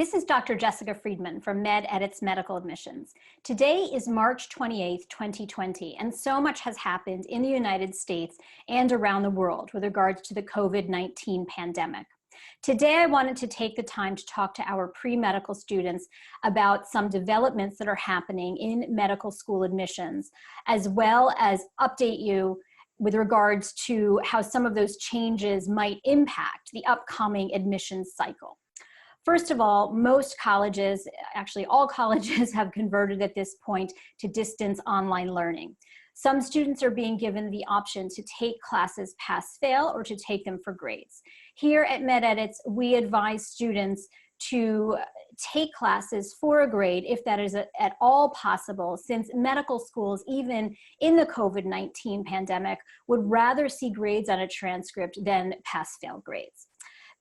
This is Dr. Jessica Friedman from MedEdits Medical Admissions. Today is March 28th, 2020, and so much has happened in the United States and around the world with regards to the COVID-19 pandemic. Today, I wanted to take the time to talk to our pre-medical students about some developments that are happening in medical school admissions, as well as update you with regards to how some of those changes might impact the upcoming admissions cycle. First of all, most colleges, actually all colleges, have converted at this point to distance online learning. Some students are being given the option to take classes pass-fail or to take them for grades. Here at MedEdits, we advise students to take classes for a grade if that is at all possible, since medical schools, even in the COVID-19 pandemic, would rather see grades on a transcript than pass-fail grades.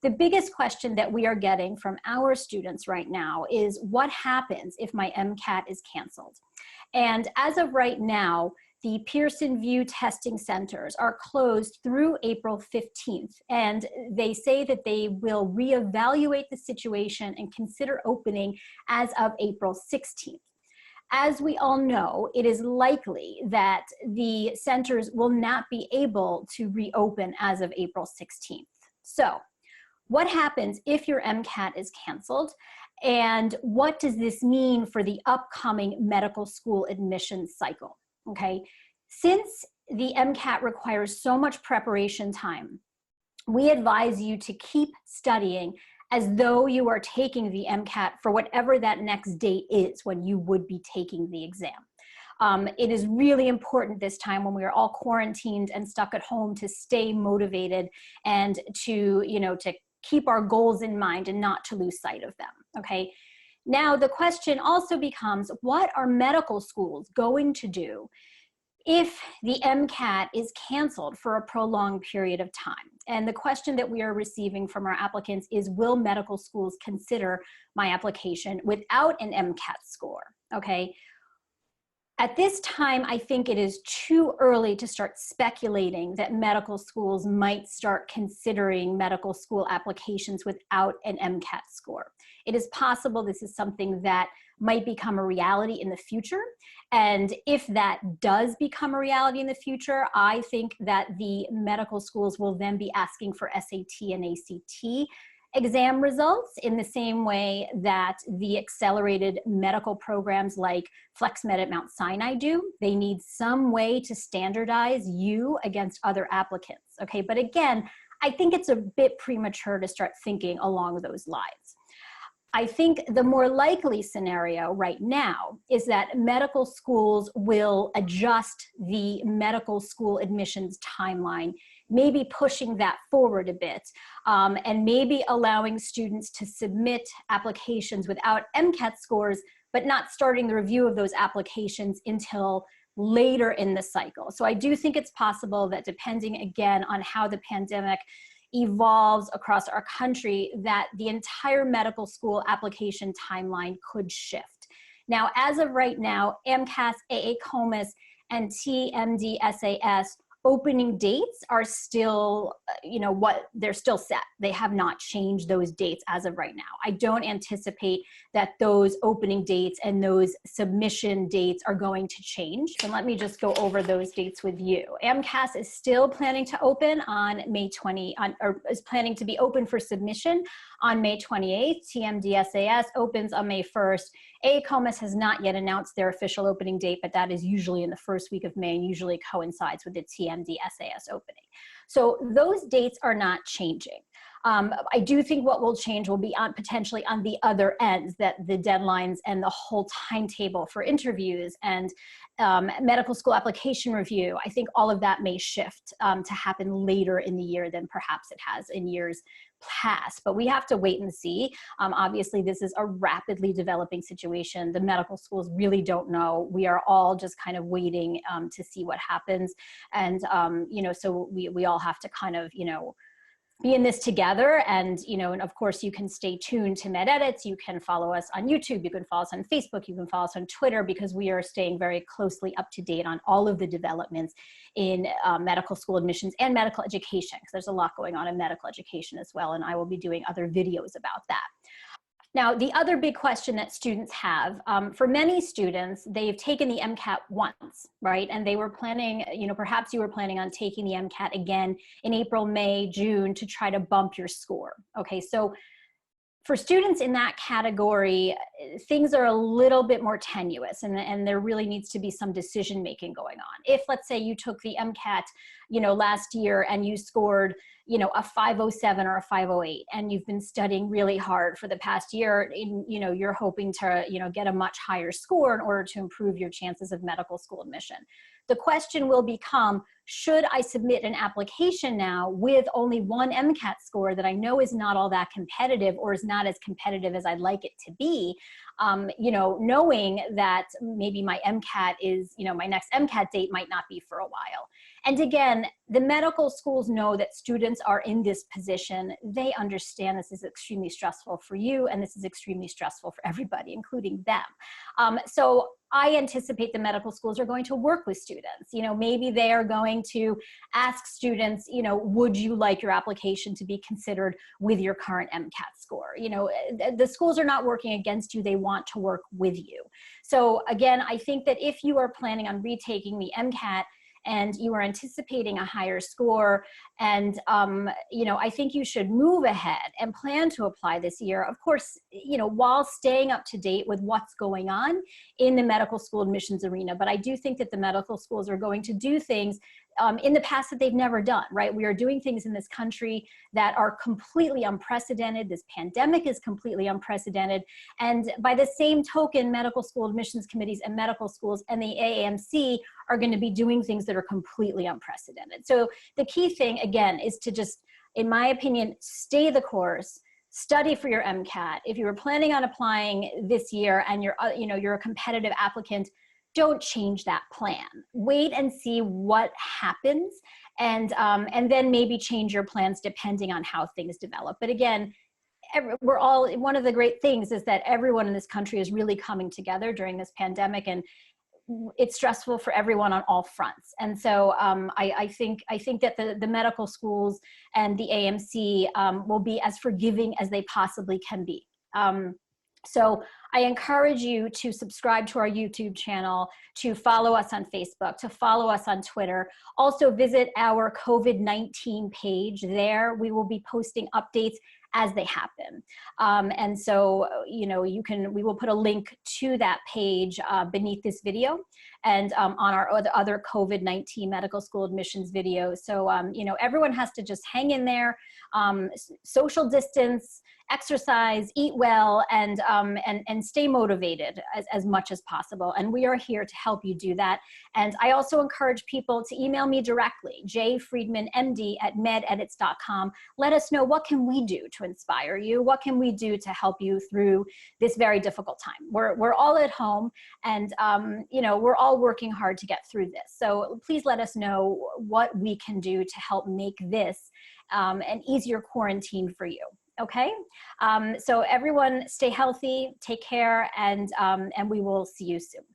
The biggest question that we are getting from our students right now is, what happens if my MCAT is canceled? And as of right now, the Pearson VUE testing centers are closed through April 15th, and they say that they will reevaluate the situation and consider opening as of April 16th. As we all know, it is likely that the centers will not be able to reopen as of April 16th. So, what happens if your MCAT is canceled, and what does this mean for the upcoming medical school admissions cycle? Okay, since the MCAT requires so much preparation time, we advise you to keep studying as though you are taking the MCAT for whatever that next date is when you would be taking the exam. It is really important this time when we are all quarantined and stuck at home to stay motivated and to keep our goals in mind and not to lose sight of them, okay? Now, the question also becomes, what are medical schools going to do if the MCAT is canceled for a prolonged period of time? And the question that we are receiving from our applicants is, will medical schools consider my application without an MCAT score, okay? At this time, I think it is too early to start speculating that medical schools might start considering medical school applications without an MCAT score. It is possible this is something that might become a reality in the future. And if that does become a reality in the future, I think that the medical schools will then be asking for SAT and ACT exam results in the same way that the accelerated medical programs like FlexMed at Mount Sinai do. They need some way to standardize you against other applicants, okay? But again, I think it's a bit premature to start thinking along those lines. I think the more likely scenario right now is that medical schools will adjust the medical school admissions timeline, maybe pushing that forward a bit, and maybe allowing students to submit applications without MCAT scores, but not starting the review of those applications until later in the cycle. So I do think it's possible that, depending again on how the pandemic evolves across our country, that the entire medical school application timeline could shift. Now, as of right now, AMCAS, AACOMAS, and TMDSAS opening dates are still, they're still set. They have not changed those dates as of right now. I don't anticipate that those opening dates and those submission dates are going to change. And let me just go over those dates with you. AMCAS is still planning to open on May 20, or is planning to be open for submission on May 28th. TMDSAS opens on May 1st. AACOMAS has not yet announced their official opening date, but that is usually in the first week of May and usually coincides with the TMDSAS opening. So those dates are not changing. I do think what will change will be potentially on the other ends, that the deadlines and the whole timetable for interviews and medical school application review, I think all of that may shift to happen later in the year than perhaps it has in years past, but we have to wait and see. Obviously, this is a rapidly developing situation. The medical schools really don't know. We are all just kind of waiting to see what happens. And, so we all have to kind of, be in this together. And, and of course you can stay tuned to MedEdits. You can follow us on YouTube. You can follow us on Facebook. You can follow us on Twitter, because we are staying very closely up to date on all of the developments in medical school admissions and medical education, because there's a lot going on in medical education as well. And I will be doing other videos about that. Now, the other big question that students have, for many students, they've taken the MCAT once, right? And they were planning, perhaps you were planning on taking the MCAT again in April, May, June to try to bump your score. Okay, so for students in that category, things are a little bit more tenuous, and there really needs to be some decision making going on. If, let's say, you took the MCAT, last year and you scored, a 507 or a 508, and you've been studying really hard for the past year, you're hoping to, get a much higher score in order to improve your chances of medical school admission. The question will become, should I submit an application now with only one MCAT score that I know is not all that competitive or is not as competitive as I'd like it to be, knowing that maybe my MCAT is, my next MCAT date might not be for a while. And again, the medical schools know that students are in this position. They understand this is extremely stressful for you, and this is extremely stressful for everybody, including them. So I anticipate the medical schools are going to work with students. Maybe they are going to ask students, would you like your application to be considered with your current MCAT score? The schools are not working against you. They want to work with you. So again, I think that if you are planning on retaking the MCAT, and you are anticipating a higher score, and I think you should move ahead and plan to apply this year, of course, while staying up to date with what's going on in the medical school admissions arena. But I do think that the medical schools are going to do things in the past that they've never done, right? We are doing things in this country that are completely unprecedented. This pandemic is completely unprecedented. And by the same token, medical school admissions committees and medical schools and the AAMC are going to be doing things that are completely unprecedented. So the key thing, again, is to just, in my opinion, stay the course, study for your MCAT. If you were planning on applying this year and you're a competitive applicant, don't change that plan. Wait and see what happens, and then maybe change your plans depending on how things develop. But again, one of the great things is that everyone in this country is really coming together during this pandemic, and it's stressful for everyone on all fronts. And so I think that the medical schools and the AMC will be as forgiving as they possibly can be. So I encourage you to subscribe to our YouTube channel, to follow us on Facebook, to follow us on Twitter. Also visit our COVID-19 page. There we will be posting updates as they happen. And so, we will put a link to that page beneath this video and on our other COVID-19 medical school admissions videos. So, everyone has to just hang in there, social distance, exercise, eat well, and stay motivated as much as possible. And we are here to help you do that. And I also encourage people to email me directly, jfriedmanmd@mededits.com. Let us know, what can we do to inspire you? What can we do to help you through this very difficult time? We're all at home, and we're all working hard to get through this. So please let us know what we can do to help make this an easier quarantine for you. Okay, so everyone stay healthy, take care, and we will see you soon.